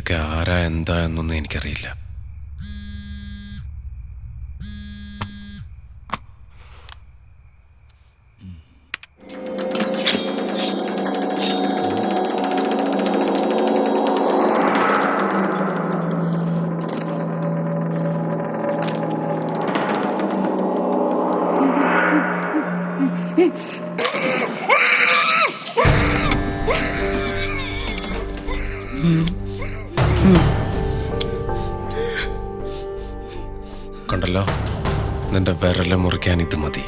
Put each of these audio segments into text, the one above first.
അവരൊക്കെ ആരാ എന്താ എന്നൊന്നും എനിക്കറിയില്ല. കണ്ടല്ലോ, നിന്റെ വിരല് മുറിക്കാൻ ഇത് മതി.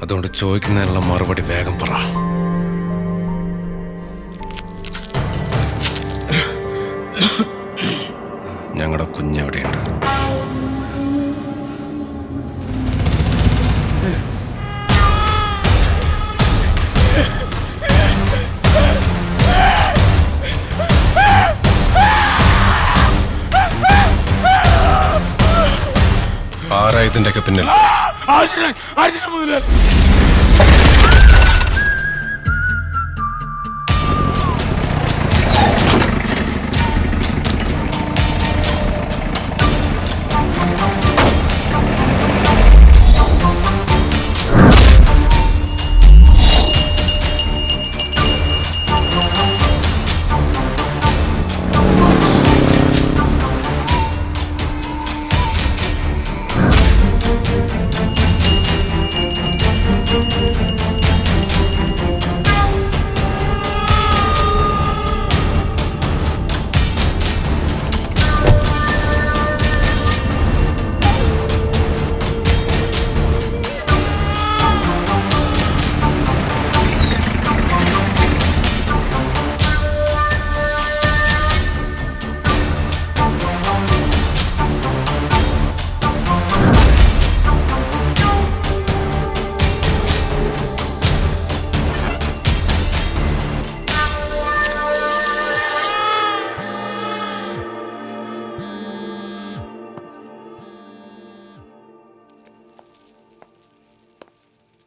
അതുകൊണ്ട് ചോദിക്കുന്നതിനുള്ള മറുപടി വേഗം പറ. ഞങ്ങളുടെ കുഞ്ഞെവിടെയുണ്ട്? ആരാ ഇതിന്റെയൊക്കെ പിന്നിൽ?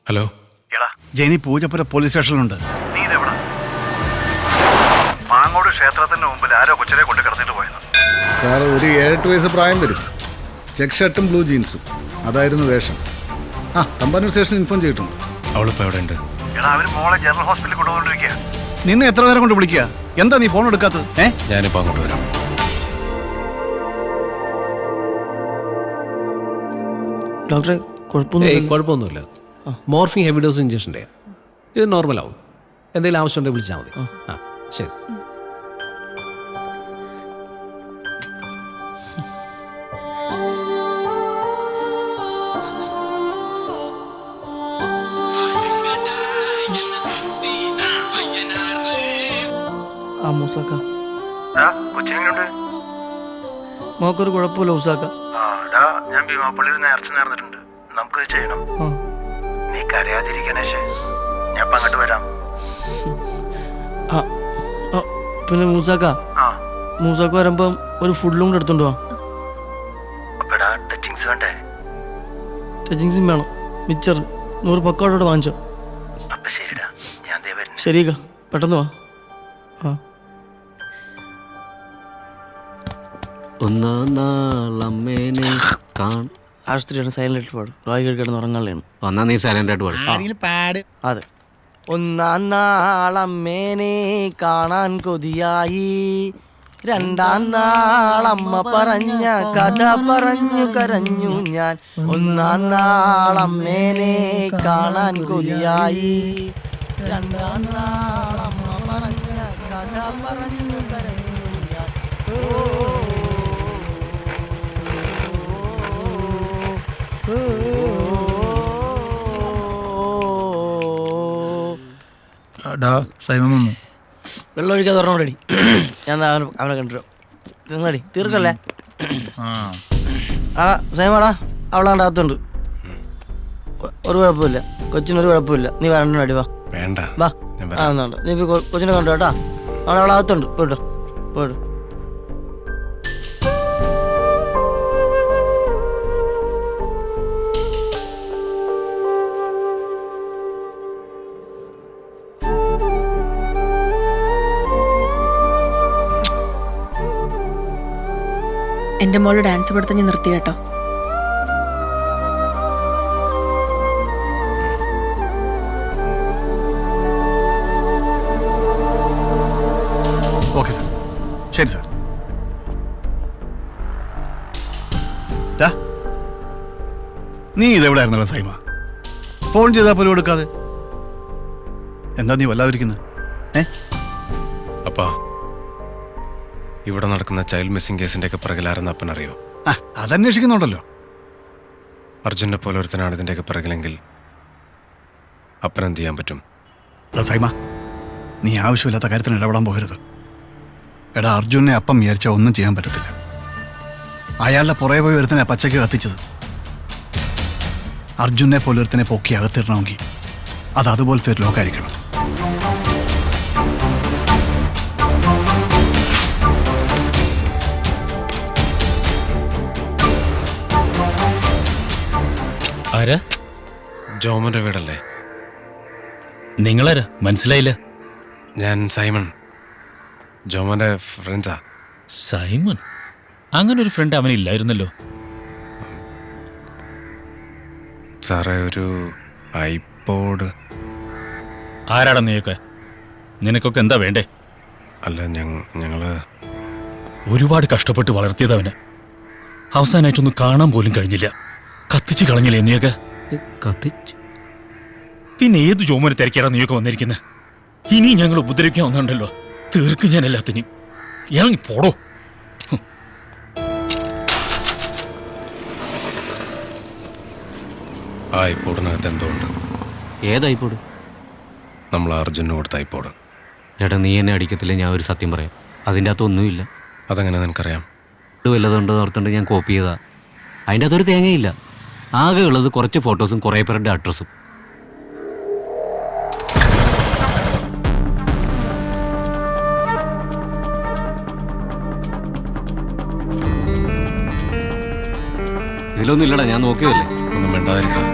ഹലോ, ജെനി പൂജപ്പുര പോലീസ് സ്റ്റേഷനിലുണ്ട്. മാങ്ങോട് ക്ഷേത്രത്തിന് മുമ്പിൽ ആരോ കൊച്ചിനെ കൊണ്ട് കിടന്നിട്ട് പോയത്. സാർ, ഒരു 7-8 വയസ്സ് പ്രായം വരും. ചെക്ക് ഷർട്ടും ബ്ലൂ ജീൻസും, അതായിരുന്നു വേഷം. തമ്പാനൂർ സ്റ്റേഷൻ ഇൻഫോം ചെയ്തിട്ടുണ്ട്. അവളിപ്പോ എവിടെ ഉണ്ട്? അവര് മോളെ ജനറൽ ഹോസ്പിറ്റലിൽ കൊണ്ടുപോകൊണ്ടിരിക്കുക. നിന്നെ എത്ര പേരെ കൊണ്ട് വിളിക്കുക? എന്താ നീ ഫോൺ എടുക്കാത്തത്? ഞാനിപ്പോ അങ്ങോട്ട് വരാം. ഡോക്ടറെ, കുഴപ്പമൊന്നുമില്ല. മോർഫിൻ ഹെവി ഡോസ് ഇഞ്ചക്ഷൻ്റെ ഇത് നോർമലാവും. എന്തെങ്കിലും ആവശ്യമുണ്ടെങ്കിൽ വിളിച്ചാൽ മതി. ശരി. കൊച്ചിനെങ്ങനെയുണ്ട്? മോക്കൊരു കുഴപ്പമില്ല ഉസാക്ക. ഞാൻ ഭീമാപ്പള്ളിയിൽ നേർച്ച നേർന്നിട്ടുണ്ട്. നമുക്ക് ചെയ്യണം. നീ കരയാതിരിക്കണേ. ഞാൻ ഇപ്പൊ അങ്ങോട്ട് വരാം. പിന്നെ മൂസാക്ക വരുമ്പോ ഒരു ഫുഡും കൂടെ എടുത്തോണ്ട് പോവാം. ടച്ചിങ്സ് വേണ്ടേ? ടച്ചിങ്സും വേണം. മിച്ചർ 100 പക്കോടോടെ വാങ്ങിച്ചോ. അപ്പൊ ശരിടാ, ഞാൻ ശരിക്ക, പെട്ടെന്ന് വാ. ആശുപത്രിയാണ്. സൈലന്റ് ആയിട്ട് പാടും. രോഗികൾ കിടന്ന് ഉറങ്ങാനാണ്. ഒന്നാ നീ സൈലന്റ് ആയിട്ട് പാടും. അതെ. ഒന്നാം നാളമ്മേനെ കാണാൻ കൊതിയായി, രണ്ടാം നാളമ്മ പറഞ്ഞ കഥ പറഞ്ഞു കരഞ്ഞു ഞാൻ. ഒന്നാം നാളമ്മേനെ കാണാൻ കൊതിയായി, രണ്ടാം നാളമ്മ പറഞ്ഞ കഥ പറഞ്ഞു കരഞ്ഞു ഞാൻ. വെള്ളം ഒഴിക്കാതെ പറഞ്ഞോടി. ഞാൻ അവനെ കണ്ടിട്ടോ. തിന്നടി, തീർക്കല്ലേ. സൈമാടാ, അവളാണ്ട് അകത്തുണ്ട്. ഒരു കുഴപ്പമില്ല, കൊച്ചിനൊരു കുഴപ്പമില്ല. നീ വരണ്ട അടി. വാ വേണ്ട, വാ. നീ കൊച്ചിനെ കണ്ടു കേട്ടാ. അവളകത്തുണ്ട്. പോയിട്ടോ പോയിട്ടോ. എൻ്റെ മോള് ഡാൻസ് പഠിത്തം ഞാൻ നിർത്തി കേട്ടോ. ഓക്കെ സാർ, ശരി സാർ. ഡാ, നീ ഇതെവിടെയായിരുന്നല്ലോ സൈമ? ഫോൺ ചെയ്താൽ പോലും എടുക്കാതെ എന്താ നീ വല്ലാതിരിക്കുന്നത്? അപ്പാ, ഇവിടെ നടക്കുന്ന ചൈൽഡ് മിസ്സിംഗ് കേസിന്റെ ഒക്കെ പിറകിലാരെന്ന് അപ്പനറിയോ? അതന്വേഷിക്കുന്നുണ്ടല്ലോ. അർജുനെ പോലെ ഒരുത്തനാണ് ഇതിന്റെയൊക്കെ പിറകിലെങ്കിൽ അപ്പൻ എന്ത് ചെയ്യാൻ പറ്റും? എടാ സൈമ, നീ ആവശ്യമില്ലാത്ത കാര്യത്തിന് ഇടപെടാൻ പോകരുത്. എടാ, അർജുനെ അപ്പം വിചാരിച്ചാൽ ഒന്നും ചെയ്യാൻ പറ്റത്തില്ല. അയാളുടെ പുറകെ പോയി ഒരുത്തനെ പച്ചയ്ക്ക് കത്തിച്ചത്. അർജുനെ പോലെ ഒരുത്തനെ പൊക്കി അകത്തിടണമെങ്കിൽ അത് അതുപോലത്തെ ഒരു ലോകമായിരിക്കണം. ആരാ? ജോമന്റെ വീടല്ലേ? നിങ്ങളാരാ? മനസ്സിലായില്ല. ഞാൻ സൈമൺ, ജോമന്റെ ഫ്രണ്ട്സാ. സൈമൺ? അങ്ങനെ ഒരു ഫ്രണ്ട് അവനില്ലായിരുന്നല്ലോ. സാറേ, ഒരു ഐപോഡ്. ആരാടാ നീയൊക്കെ? നിനക്കൊക്കെ എന്താ വേണ്ടേ? അല്ല, ഞങ്ങള് ഒരുപാട് കഷ്ടപ്പെട്ട് വളർത്തിയതവന് അവസാനമായിട്ടൊന്നും കാണാൻ പോലും കഴിഞ്ഞില്ല. കത്തിച്ചു കളഞ്ഞില്ലേ നീയൊക്കെ? കത്തിച്ചു? പിന്നെ ഏത് ജോമോനെ തിരക്കിയാടാ നീയൊക്കെ വന്നിരിക്കുന്നത്? ഇനി ഞങ്ങൾ ഉപദ്രവിക്കാൻ വന്നിട്ടുണ്ടല്ലോ, തീർക്കും ഞാൻ എല്ലാത്തിനും. ഇറങ്ങി പോടോ. ആ ഐപോഡിനകത്ത് എന്തോ ഉണ്ട്. ഏത് ഐപോഡ്? നമ്മൾ അർജുന് കൊടുത്ത ഐപോഡ്. എടാ, നീ എന്നെ അടിക്കത്തില്ല, ഞാൻ ഒരു സത്യം പറയാം. അതിൻ്റെ അകത്ത് ഒന്നുമില്ല. അതെങ്ങനെ നിനക്കറിയാം? ഇത് വല്ലതുണ്ടോ ഓർത്തുകൊണ്ട് ഞാൻ കോപ്പി ചെയ്താ. അതിൻ്റെ അകത്തൊരു തേങ്ങയില്ല. ആകെ ഉള്ളത് കുറച്ച് ഫോട്ടോസും കുറേ പേരുടെ അഡ്രസ്സും. ഇതിലൊന്നും ഇല്ലടാ, ഞാൻ നോക്കിയതല്ലേ. ഒന്നും വേണ്ടാതിരിക്കുക.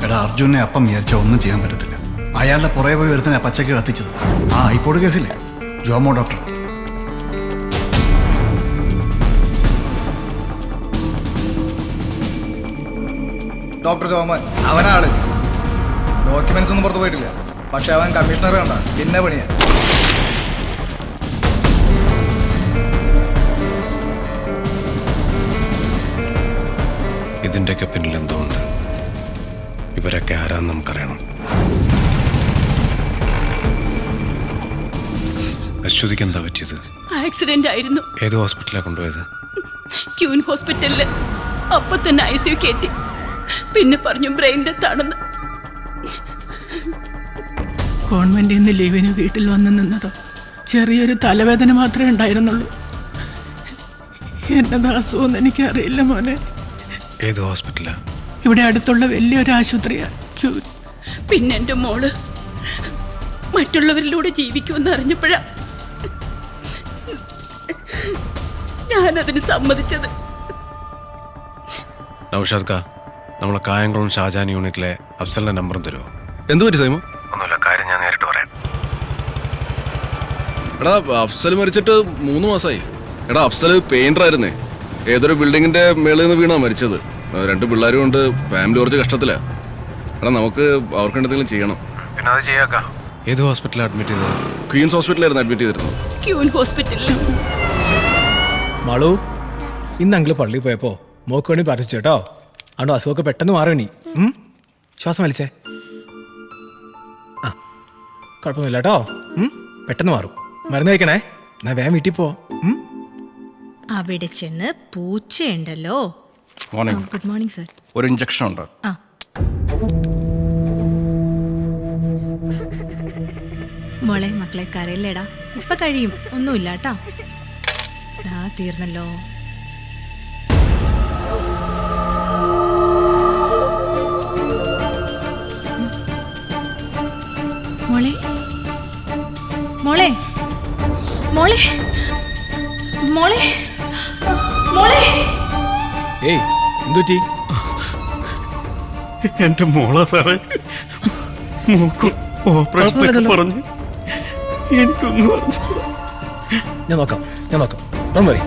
എടാ, അർജുനെ അപ്പം വിചാരിച്ചാൽ ഒന്നും ചെയ്യാൻ പറ്റത്തില്ല. അയാളുടെ പുറകെ പോയി ഒരുത്തനെ പച്ചയ്ക്ക് കത്തിച്ചത്. ആ ഐപോഡ് കേസില്ലേ, ജോമോ ഡോക്ടർ. ഡോക്ടർ ജോമോൻ അവനാള്. ഡോക്യുമെന്റ്സ് ഒന്നും പുറത്തു പോയിട്ടില്ല, പക്ഷെ അവൻ കമ്മീഷണർ കണ്ട പിന്നെ പണിയാ. ഇതിന്റെയൊക്കെ പിന്നിൽ എന്തോ ഉണ്ട്. ഇവരൊക്കെ ആരാന്ന് നമുക്കറിയണം. അശ്വതിക്ക് എന്താ പറ്റിയത്? ആക്സിഡന്റ് ആയിരുന്നു. ഏത് ഹോസ്പിറ്റലാണ് കൊണ്ടുപോയത്? ക്യൂൻ ഹോസ്പിറ്റലില്. അപ്പൊ തന്നെ ICU കയറ്റി. പിന്നെ പറഞ്ഞു ബ്രെയിൻ ഡെത്ത് ആണെന്ന്. ഗവൺമെന്റിൽ നിന്ന് ലീവിന് വീട്ടിൽ വന്ന് നിന്നതോ. ചെറിയൊരു തലവേദന മാത്രമേ ഉണ്ടായിരുന്നുള്ളൂ. എന്നതാ അസുഖം എനിക്കറിയില്ല മോനെ. ഏത് ഹോസ്പിറ്റലാ? ഇവിടെ അടുത്തുള്ള വലിയൊരു ആശുപത്രിയാ, ക്യൂൻ. പിന്നെ എൻ്റെ മോള് മറ്റുള്ളവരിലൂടെ ജീവിക്കുമെന്ന് അറിഞ്ഞപ്പോഴാ ഞാനതിന് സമ്മതിച്ചത്. നൗഷാദ് കാ, നമ്മളെ കായംകുളം ഷാജാൻ യൂണിറ്റിലെ അഫ്സലിന്റെ നമ്പറും തരുമോ? എന്തു പറ്റി സൈമോ? ഒന്നുമില്ല, കാര്യം ഞാൻ നേരിട്ട് പറയാം. എടാ, അഫ്സൽ മരിച്ചിട്ട് 3 മാസമായി. എടാ, അഫ്സൽ പെയിന്റർ ആയിരുന്നേ. ഏതൊരു ബിൽഡിങ്ങിന്റെ മേളിൽ നിന്ന് വീണാ മരിച്ചത്. 2 പിള്ളേരും കൊണ്ട് ഫാമിലി കുറച്ച് കഷ്ടത്തിലാ. എടാ, നമുക്ക് അവർക്ക് എന്തെങ്കിലും ചെയ്യണം. പിന്നെ അത് ചെയ്യാക്കാം. ഏത് ഹോസ്പിറ്റലിൽ അഡ്മിറ്റ് ചെയ്തത്? ക്വീൻസ് ഹോസ്പിറ്റലായിരുന്നു അഡ്മിറ്റ് ചെയ്തിരുന്നത്. ക്യൂൻ ഹോസ്പിറ്റലിൽ. മാളു, ഇന്ന് അങ്കിള് പള്ളിയിൽ പോയപ്പോ മോക്ക് വേണ്ടി പ്രാർത്ഥിച്ചു കേട്ടോ. അതുകൊണ്ട് അസുഖമൊക്കെ പെട്ടെന്ന് മാറണി. ശ്വാസം വലിച്ചേ. ആ, കുഴപ്പമൊന്നുമില്ല കേട്ടോ. പെട്ടെന്ന് മാറും. മരുന്ന് കഴിക്കണേ. എന്നാ വേഗം വീട്ടിൽ പോ. അവിടെ ചെന്ന് പൂച്ചയുണ്ടല്ലോ. മോർണിംഗ്. Good morning sir. ഒരു ഇഞ്ചക്ഷൻ ഉണ്ട്. ആ, മോളെ മക്കളെ കരയില്ലേടാ, ഇപ്പൊ കഴിയും, ഒന്നുമില്ല കേട്ടോ. തീർന്നല്ലോ. മോളെ മോളെ മോളെ മോളെ മോളെ. ഏയ്, എന്തുറ്റി? എന്റെ മോളാ സാറേ. മോക്കും ഓപ്പറേഷൻ പറഞ്ഞു എനിക്കൊന്നും ഞാൻ നോക്കാം don't worry.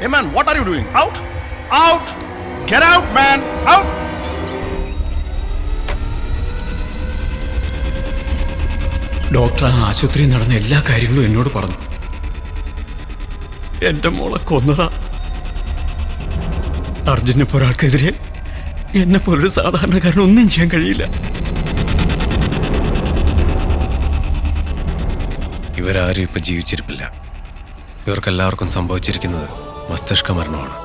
Hey man, what are you doing? Out! Out! Get out, man! Out! Doctor ആ ആശുപത്രിയിൽ നടന്ന എല്ലാ കാര്യങ്ങളും എന്നോട് പറഞ്ഞു. എന്റെ മോളെ കൊന്നതാ. അർജുനെ ഒരാൾക്കെതിരെ എന്നെ പോലൊരു സാധാരണക്കാരൻ ഒന്നും ചെയ്യാൻ കഴിയില്ല. ഇവരാരും ഇപ്പൊ ജീവിച്ചിരിപ്പില്ല. ഇവർക്കെല്ലാവർക്കും സംഭവിച്ചിരിക്കുന്നത് മസ്തിഷ്ക മരണമാണ്,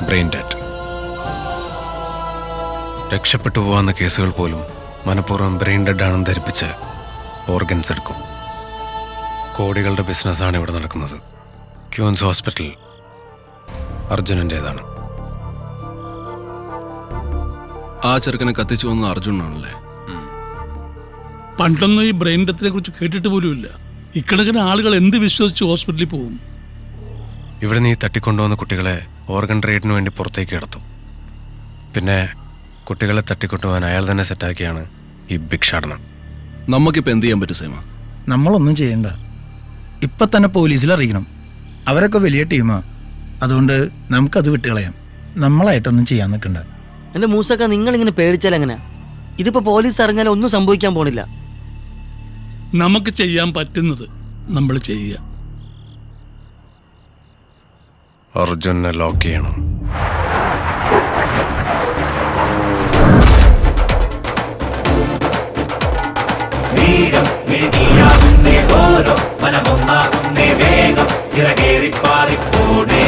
ബ്രെയിൻ ഡെത്ത്. രക്ഷപ്പെട്ടു പോകാവുന്ന കേസുകൾ പോലും മനഃപൂർവ്വം ബ്രെയിൻ ഡെഡ് ആണെന്ന് ധരിപ്പിച്ച് ഓർഗൻസ് എടുക്കും. കോടികളുടെ ബിസിനസ്സാണ് ഇവിടെ നടക്കുന്നത്. ക്യൂൻസ് ഹോസ്പിറ്റൽ അർജുനൻ്റേതാണ്. ആ ചെറുക്കനെ കത്തിച്ചു വന്നത് അർജുനാണല്ലേ? പണ്ടൊന്നും ഈ ബ്രെയിൻ ഡെത്തിനെ കുറിച്ച് കേട്ടിട്ട് പോലുമില്ല. ഇക്കണക്കിന് ആളുകൾ എന്ത് വിശ്വസിച്ച് ഹോസ്പിറ്റലിൽ പോകും? ഇവിടെ നീ തട്ടിക്കൊണ്ടുവന്ന കുട്ടികളെ ഓർഗൻ ട്രേഡിന് വേണ്ടി പുറത്തേക്ക് കിടത്തും. പിന്നെ കുട്ടികളെ തട്ടിക്കൊണ്ടുപോകാൻ അയാൾ തന്നെ സെറ്റാക്കിയാണ് ഈ ഭിക്ഷാടനം. നമുക്കിപ്പോൾ എന്ത് ചെയ്യാൻ പറ്റും സേമ? നമ്മളൊന്നും ചെയ്യണ്ട. ഇപ്പൊ തന്നെ പോലീസിൽ അറിയിക്കണം. അവരൊക്കെ വലിയ ടീമാ. അതുകൊണ്ട് നമുക്കത് വിട്ടുകളയാം. നമ്മളായിട്ടൊന്നും ചെയ്യാൻ നിൽക്കണ്ട. എന്റെ മൂസക്ക, നിങ്ങളിങ്ങനെ പേടിച്ചാൽ എങ്ങനെ? ഇതിപ്പോ പോലീസ് അറിഞ്ഞാൽ ഒന്നും സംഭവിക്കാൻ പോണില്ല. നമുക്ക് ചെയ്യാൻ പറ്റുന്നത് നമ്മൾ ചെയ്യുക. അർജുനെ ലോക്ക് ചെയ്യണം. വീരം എഴുതിയാകുന്നേ ഓരോ മനമൊന്നാകുന്നേ വേഗം ചിറകേറിപ്പാറിപ്പോടേ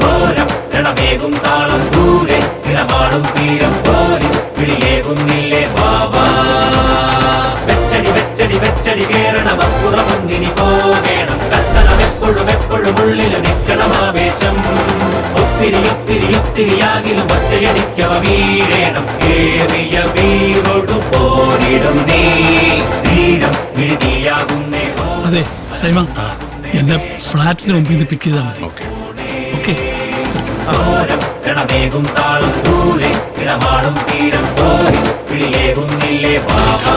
ഘോരം രണമേകും താളം ദൂരെ നിലമാടും തീരം പോരി വിളിയേകുന്നില്ലേ വാവാ വെച്ചടി വെച്ചടി വെച്ചടി കേറണം അപ്പുറമൊന്നിനി പോകേണം കത്തണം എപ്പോഴും ഉള്ളിൽ നിൽക്കണം ആവേശം ഒത്തിരി ഒത്തിരി ഒത്തിരിയാകിലും ഒറ്റയടിക്കവ വീഴേണം ഏറിയ വീറോടു പോരിടും നീ ധീരം എഴുതിയാകുന്നേ. അതെ സൈമ, എന്നെ ഫ്ലാറ്റിന് മുമ്പിൽ നിന്ന് പിക്ക് ചെയ്താൽ മതി. ഓക്കെ. രണമേകും താളം ദൂരെ നിലമാടും തീരം പോരി വിളിയേകുന്നില്ലേ വാവാ.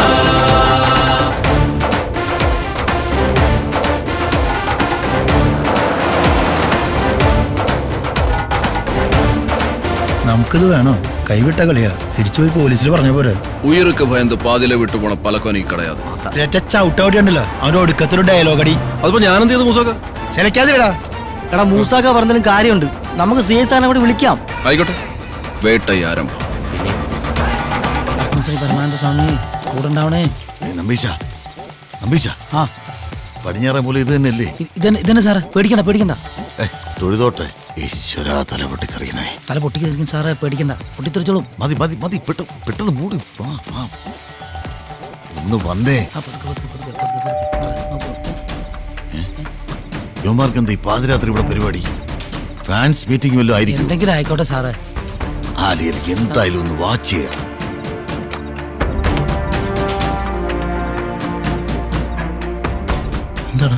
നമുക്കിത് വേണോ? കൈവിട്ട കളിയാ. തിരിച്ചുപോയി പോലീസിൽ പറഞ്ഞ പോരെ. ഉയർക്ക് ഭയന്ന് പാതിലെ വിട്ടുപോണ പലക്കോനെ കടയാതെ ചവിട്ടൗട്ടുണ്ടല്ലോ അവന്റെ ഒടുക്കത്തൊരു ഡയലോഗ് അടി. അതിപ്പോ ഞാനെന്ത് ചെയ്തു മൂസാക്ക? ചിലക്കാതിരടാ. എടാ മൂസാക്ക പറഞ്ഞാലും കാര്യമുണ്ട്. നമുക്ക് CS ആനെ കൂടി വിളിക്കാം. ആയിക്കോട്ടെ, വേട്ടയാരംഭം. പരമാനന്ദ സ്വാമി കൂടെ ഉണ്ടാവണേ. പടിഞ്ഞാറ പോലെ ഇത് തന്നെയല്ലേ? ഇതന്നെ സാറേ, പേടിക്കണ്ട. തൊഴുതോട്ടെ. ഈശ്വര, തല പൊട്ടിത്തെറിക്കണേ. തല പൊട്ടിക്കെറിക്കും സാറേ, പേടിക്കണ്ട. പൊട്ടിത്തെറിച്ചോളും. മതി പെട്ടെന്ന് മൂടി. ഒന്ന് വന്നേ. യോമാർക്ക് എന്താ ഈ പാതിരാത്രി ഇവിടെ പരിപാടി? ഫാൻസ് മീറ്റിംഗ് വല്ലതും ആയിരിക്കും. എന്തെങ്കിലും ആയിക്കോട്ടെ സാറേ. ആലിയലിക്ക് എന്തായാലും ഒന്ന് വാച്ച് ചെയ്യാം. എന്താണ്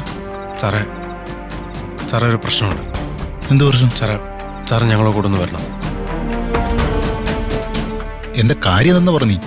സാറേ ഒരു പ്രശ്നമുണ്ട്. എന്ത് പ്രശ്നം? സാറേ ഞങ്ങളെ കൂടെ ഒന്ന് വരണം. എന്താ കാര്യം എന്ന് പറഞ്ഞു?